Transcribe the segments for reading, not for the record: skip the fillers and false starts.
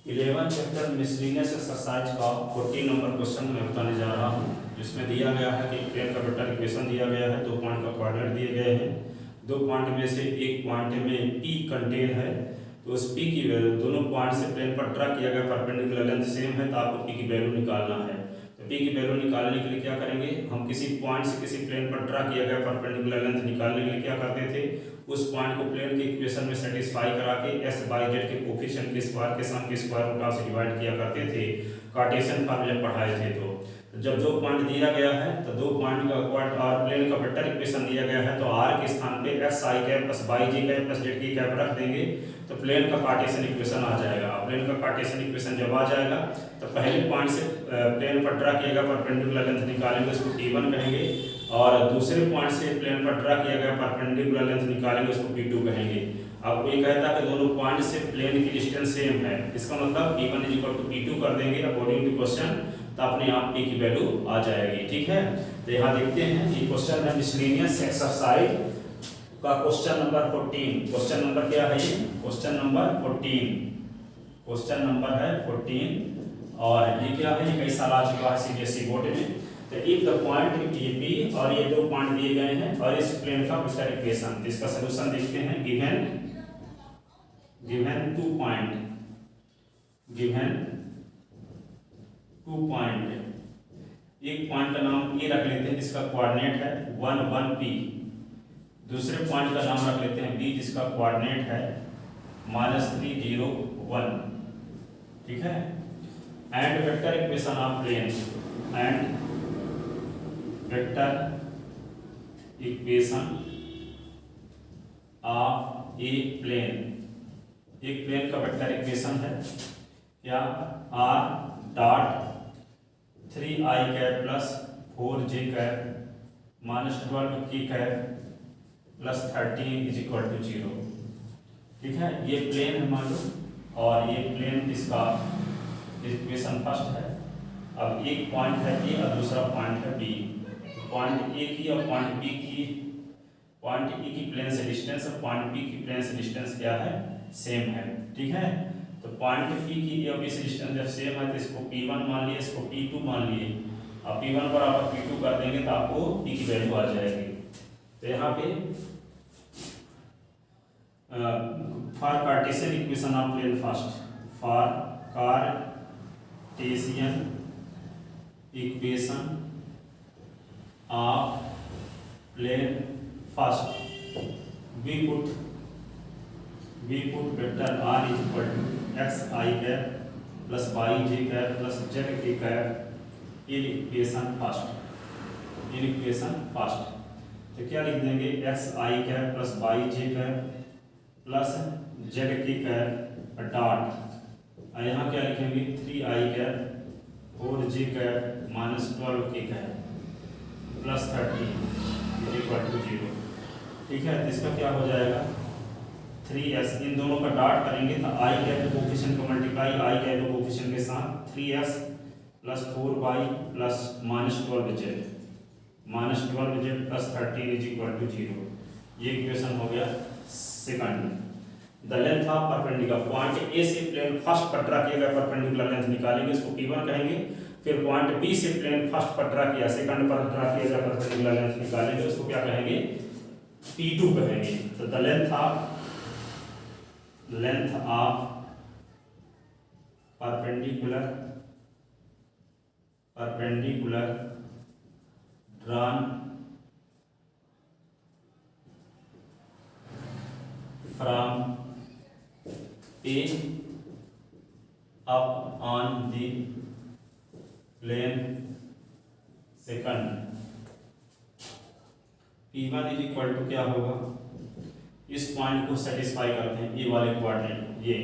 11 chapter miscellaneous exercise का 14 number question मैं बताने जा रहा हूँ, जिसमें दिया गया है कि प्लेन का वेक्टर इक्वेशन दिया गया है, 2 पॉइंट का कोऑर्डिनेट दिए गए हैं। 2 पॉइंट में से एक पॉइंट में P कंटेन है, तो उस P की वैल्यू दोनों पॉइंट से प्लेन पर ड्रा किया गया परपेंडिकुलर लेंथ सेम है, तो आपको P की वैल्यू निकालना है। तो P की वैल्यू निकालने के लिए क्या करेंगे, हम किसी पॉइंट से किसी प्लेन पर ड्रा किया गया परपेंडिकुलर लेंथ निकालने के लिए क्या करते थे, उस पॉइंट को प्लेन के इक्वेशन में सेटिस्फाई करा के s बाई जेड के कोफिशिएंट के स्क्वायर के सम के स्क्वायर रूट से डिवाइड किया करते थे कार्टेशियन फॉर्म जब पढ़ाए थे। तो जब 2 पॉइंट दिया गया है तो 2 पॉइंट का क्वाड और प्लेन का वेक्टर इक्वेशन दिया गया है, तो r के स्थान पे x i cap plus y j cap plus z k cap रख देंगे तो प्लेन का कार्टेशियन इक्वेशन आ जाएगा। प्लेन का कार्टेशियन इक्वेशन जब आ जाएगा तो पहले पॉइंट से प्लेन पर ड्रा किया गया परपेंडिकुलर लेंथ निकालेंगे, उसको T1 कहेंगे, और दूसरे पॉइंट से प्लेन पर ड्रा किया गया परपेंडिकुलर लेंथ निकालेंगे, उसको P2 कहेंगे। अब ये कहता है कि दोनों पॉइंट से प्लेन की डिस्टेंस सेम है, इसका मतलब P1 = P2 कर देंगे अकॉर्डिंग टू क्वेश्चन, तो अपने आप P की वैल्यू आ जाएगी। ठीक है, तो यहाँ देखते हैं ये क्वेश्चन है मिसलेनियस एक्सरसाइज का क्वेश्चन नंबर 14। क्वेश्चन नंबर क्या है ये? क्वेश्चन नंबर 14, क्वेश्चन नंबर है 14। और ये क्या है, ये कई साल आ चुका है CBSE बोर्ड में। तो इफ द पॉइंट ये P और ये 2 पॉइंट दिए गए हैं और इस प्लेन का वेक्टर इक्वेशन, तो इसका सलूशन देखते हैं। गिवन 2 पॉइंट, गिवन 2 पॉइंट, एक पॉइंट का नाम ए रख लेते हैं जिसका कोऑर्डिनेट है 1 1 P, दूसरे पॉइंट का नाम रख लेते हैं B जिसका कोऑर्डिनेट है -3 0 1। ठीक है, and vector equation of plane, and vector equation of a plane, एक प्लेन का वेक्टर इक्वेशन है क्या, r dot 3i cap plus 4j cap minus 12k cap plus 13 = 0। ठीक है, ये प्लेन है मान लो, और ये प्लेन इसका इक्वेशन फर्स्ट है। अब एक पॉइंट है ए और दूसरा पॉइंट है बी, पॉइंट ए की और पॉइंट बी की, पॉइंट ए की प्लेन से डिस्टेंस और पॉइंट बी की प्लेन से डिस्टेंस क्या है, सेम है। ठीक है, तो पॉइंट पी की ए और बी से डिस्टेंस जब सेम है तो इसको P1 मान लिए, इसको P2 मान लिए। अब P1 पर आप P2 कर देंगे तो आपको P की वैल्यू आ जाएगी। तो यहाँ पे for Cartesian equation of plane first, for Cartesian equation of plane first we put vector r = x I cap plus y j cap plus z k cap in equation first, in equation first. तो क्या लिख देंगे, x I cap plus y j cap plus z k cap dot, और यहाँ क्या लिखेंगे 3i cap 4j cap minus 12k cap plus 13 = 0। ठीक है, तो इसका क्या हो जाएगा 3s, इन दोनों का डॉट करेंगे तो i कैप कोफिशिएंट का मल्टीप्लाई i कैप कोफिशिएंट के साथ 3s plus 4y plus -12z plus 13 = 0। ये इक्वेशन हो गया second. The length of perpendicular, point A से प्लेन फर्स्ट पर ड्रा किया गया परपेंडिकुलर लेंथ निकालेंगे, इसको P1 कहेंगे। फिर पॉइंट बी से प्लेन फर्स्ट पर ड्रा किया, सेकंड पर ड्रा किया गया परपेंडिकुलर लेंथ निकालेंगे, उसको क्या कहेंगे, P2 कहेंगे। तो the length of perpendicular drawn from A up on the plane second, P1 = क्या होगा, इस पॉइंट को सेटिस्फाई करते हैं ए वाले कोऑर्डिनेट, ये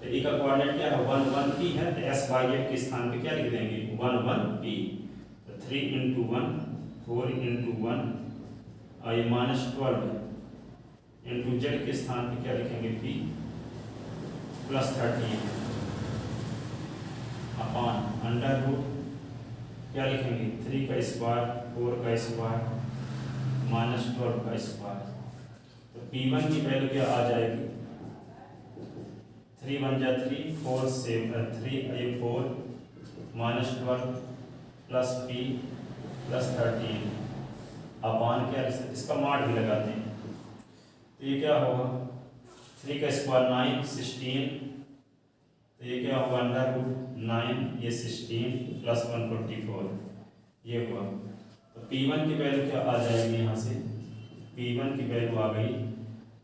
तो ए का कोऑर्डिनेट क्या है 1 1 P है, तो s बाई जेड के स्थान पे क्या लिख देंगे 1 1 P। तो 3 × 1 4 × 1 और ये -12 × z के स्थान पे क्या लिखेंगे P plus 13 upon under root क्या लिखेंगे 3 का स्क्वायर 4 का स्क्वायर -12 का स्क्वायर। तो P1 की वैल्यू क्या आ जाएगी 3 1 जा 3 4 7 3 ये 4 -12 प्लस p प्लस 13 अपान क्या इसका मॉड भी लगाते हैं तो ये क्या होगा 3 का स्क्वायर 9 16 तो ये क्या होगा √9 ये 16 प्लस 144 ये हुआ। तो P1 की वैल्यू क्या आ जाएगी यहाँ से P1 की वैल्यू आ गई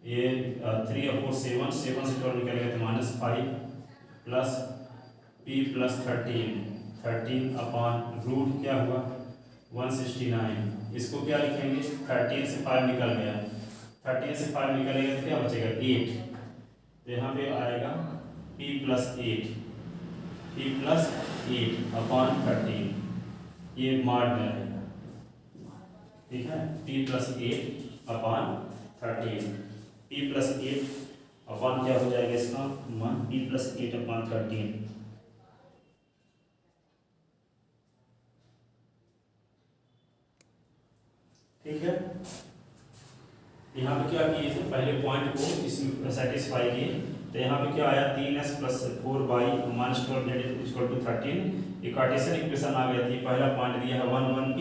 ये 3 और 4 7 से 12 निकलेगा तो -5 plus p plus 13 upon root क्या हुआ 169। इसको क्या लिखेंगे 13 से 5 निकल गया 13 से 5 निकलेगा तो क्या बचेगा 8 तो यहाँ पे आएगा p प्लस 8 अपान 13 ये मार्ड में आएगा ठीक है p प्लस 8 अपान 13 p प्लस 8 अपान क्या हो जाएगा इसका p प्लस 8 अपान 13 ठीक है। यहाँ पे क्या किए थे पहले पॉइंट को इसमें सेटिस्फाई किए तो यहाँ पे क्या आया 3s plus 4y minus 12 equal to 13 ये कार्टेशियन इक्वेशन आ गया थी। पहला पॉइंट दिया है 1 1 p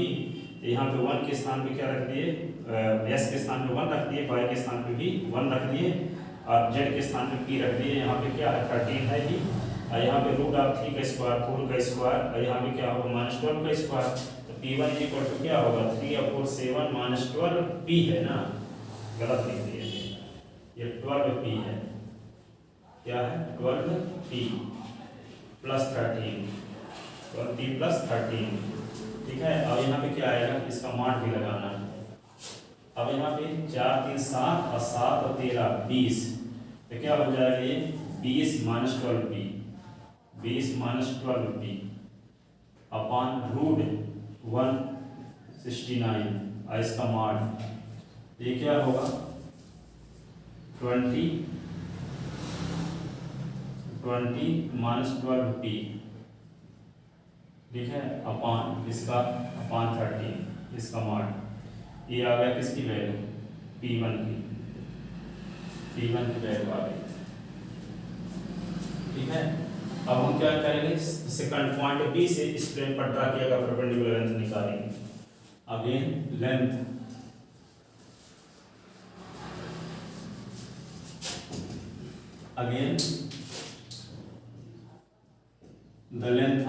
तो यहाँ पे 1 के स्थान पे क्या रख दिए s के स्थान पे 1 रख दिए y के स्थान पे भी 1 रख दिए और z के स्थान पे p रख दिए। यहाँ पे क्या है 13 है ही और यहाँ पे √3 का स्क्वायर 4 का स्क्वायर और यहाँ पे क्या होगा -12 का स्क्वायर तो p1 इक्वल टू क्या होगा 3 और 4 7 -12 p है ना गलत लिख दिए ये 12 p है क्या है 12 p प्लस 13 12 p प्लस 13 ठीक है। और यहाँ पे क्या आएगा इसका मान भी लगाना है। अब यहाँ पे 4 3 7 और 7 और 13 20 तो क्या हो जाएगा ये 20 -12 p 20 -12 p अपान √169 और इसका मान ये क्या होगा 20 -12 p ठीक है अपान इसका अपान 13 इसका मान ये आ गया किसकी वैल्यू P1 की वैल्यू आ गई ठीक है। अब हम क्या करेंगे सेकंड पॉइंट B से इस प्लेन पर ड्रा किया गया परपेंडिकुलर लेंथ निकालेंगे। Again length again the length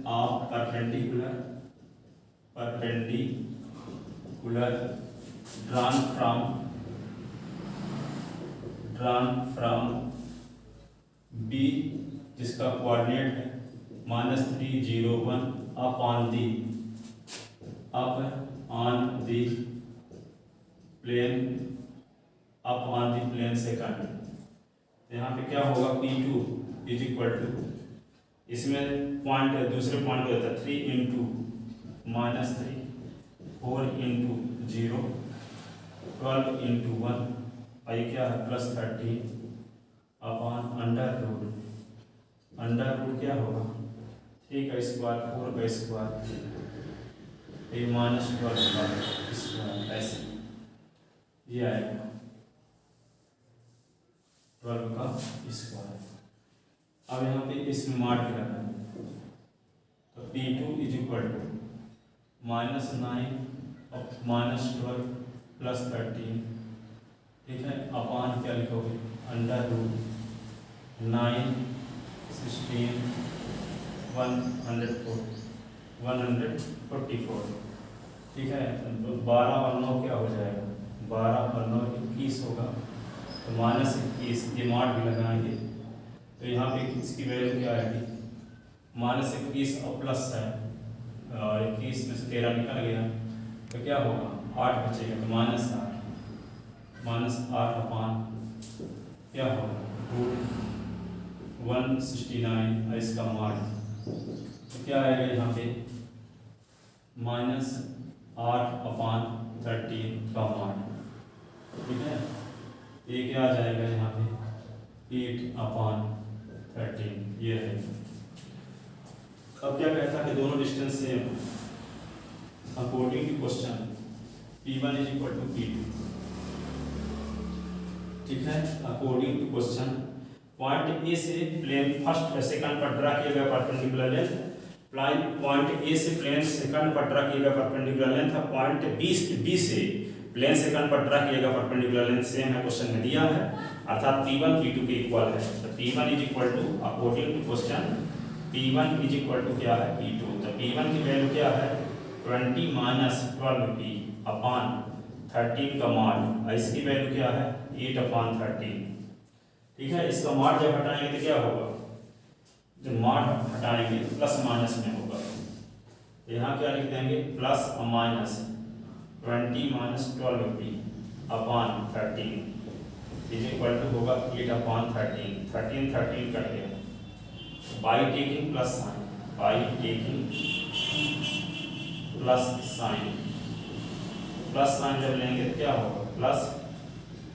of perpendicular drawn from B जिसका कोऑर्डिनेट है -3 0 1 up on the plane second. यहाँ पे क्या होगा P2 इज इक्वल टू इसमें पॉइंट दूसरे पॉइंट को देता है 3 इंटू -3 4 इंटू 0 12 इंटू 1 और ये क्या है प्लस 13 अपॉन अंडर रूट क्या होगा 3 का स्क्वायर 4 का स्क्वायर ये -12 का स्क्वायर ऐसे ये आएगा 12 का स्क्वायर। अब यहाँ पे इसमें मार्क करना है तो P2 is equal to -9 -12 plus 13 ठीक है अपान क्या लिखोगे अंडर रूट 9 16 144 ठीक है। तो 12 और 9 क्या हो जाएगा 12 और 9 21 होगा तो -21 ये मार्क भी लगाएंगे तो यहाँ पे इसकी वैल्यू क्या आएगी -21 और प्लस है और 21 में से 13 निकल गया तो क्या होगा 8 बचेगा तो -8 अपान क्या होगा √169 और इसका मार्क तो क्या आएगा यहाँ पे -8 अपान 13 का मार्क ठीक है। ये क्या आ जाएगा यहाँ पे 8 अपान 13 ये है। अब क्या कहता है कि दोनों distance same according to question P1 is equal to P2 ठीक है। According to question point A से प्लेन फर्स्ट सेकंड पर ड्रा किया गया परपेंडिकुलर लेंथ, पॉइंट ए से प्लेन सेकंड पर ड्रा किया गया परपेंडिकुलर लेंथ, पॉइंट बी से प्लेन सेकंड पर ड्रा किया गया परपेंडिकुलर लेंथ सेम है, क्वेश्चन में दिया है, अर्थात P1 P2 के इक्वल है। तो P1 is equal to according to question P1 is equal to क्या है P2। तो P1 की वैल्यू क्या है 20 माइनस 12P अपॉन 13 का मॉड, इसकी वैल्यू क्या है 8 अपॉन 13। ठीक है, इसका मॉड जब हटाएंगे तो क्या होगा, जब मॉड हटाएंगे तो प्लस माइनस में होगा। यहाँ क्या लिख देंगे plus minus 20 minus 12P upon 13 is equal to होगा 8 अपॉन 13, 13 कट गया, by taking plus sign, by taking plus sign, plus sign जब लेंगे तो क्या होगा plus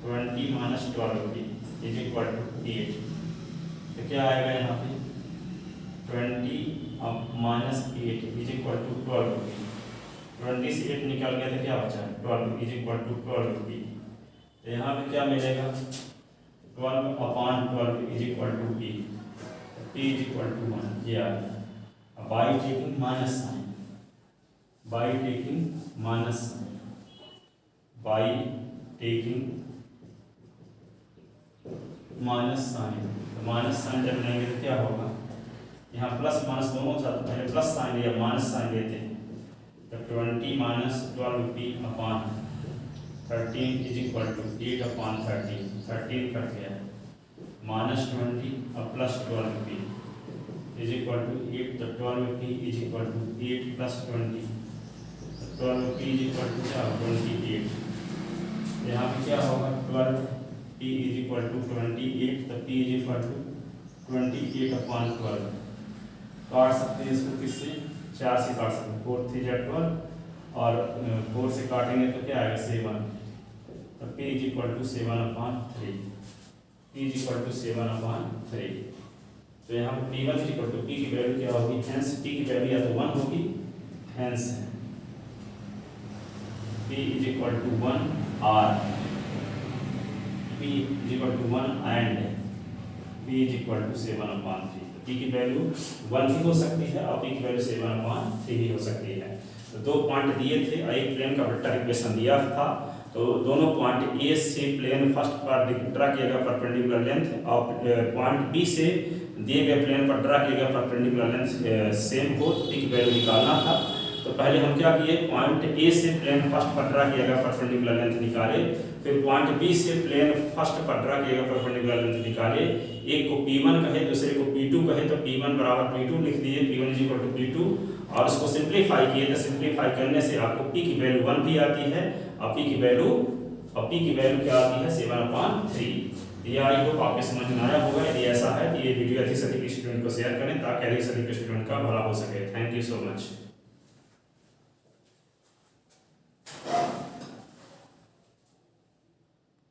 20 minus 12P is equal to 8। तो क्या आएगा यहाँ पे 20 minus 8 is equal to 12P, 20 से 8 निकल गया तो क्या बचा 12 इज इक्वल टू 12P। तो यहाँ पे क्या मिलेगा 12 upon 12 is equal to P, P is equal to 1, ये आ गया। By taking minus sign, by taking minus sign, by taking minus sign, तो माइनस साइन जब लेंगे तो क्या होगा, यहाँ प्लस माइनस दोनों साथ, पहले प्लस साइन लिया माइनस साइन लेते हैं, तो 20 minus 12P upon 13 is equal to 8 upon 13, 13 cut गया, माइनस 20 और plus 12P is equal to 8, तो 12P is equal to 8 plus 20, तो 12P इज इक्वल टू क्या 28। यहाँ पे क्या होगा 12P इज इक्वल टू 28, तो P is equal to 28 upon 12। काट सकते हैं इसको किससे 4 से काट सकते हैं, 4 3 12 और 4 से काटेंगे तो क्या आएगा 7, तो P is equal to 7 upon 3, P is equal to 7 upon 3। तो यहाँ पे P1 is equal to P की वैल्यू क्या होगी, हेंस P की वैल्यू या तो 1 होगी, hence P is equal to 1 और P is equal to 1 and P is equal to 7 upon 3। P की वैल्यू 1 भी हो सकती है और P की वैल्यू 7 अपॉन 3 भी हो सकती है। तो दो पॉइंट दिए थे और एक प्लेन का वेक्टर इक्वेशन दिया था, तो दोनों पॉइंट ए से प्लेन फर्स्ट पर ड्रा किया गया परपेंडिकुलर लेंथ और पॉइंट बी से दिए गए प्लेन पर ड्रा किया गया परपेंडिकुलर लेंथ सेम हो, तो P की वैल्यू निकालना था। तो पहले हम क्या किए, पॉइंट ए से प्लेन फर्स्ट पर ड्रा किया गया परपेंडिकुलर लेंथ निकाले, फिर पॉइंट बी से प्लेन फर्स्ट पर ड्रा किया गया परपेंडिकुलर लेंथ निकाले, एक को P1 कहे दूसरे को P2 कहे, तो P1 बराबर P2 लिख दिए, P1 is equal to P2 और उसको सिंप्लीफाई किए, तो सिंप्लीफाई करने से आपको P की वैल्यू 1 भी आती है और P की वैल्यू क्या आती है 7 अपॉन 3। ये आई होप आपके समझ में आया होगा। यदि ऐसा है तो ये वीडियो अधिक से अधिक स्टूडेंट को शेयर करें ताकि अधिक से अधिक स्टूडेंट का भला हो सके। Thank you so much.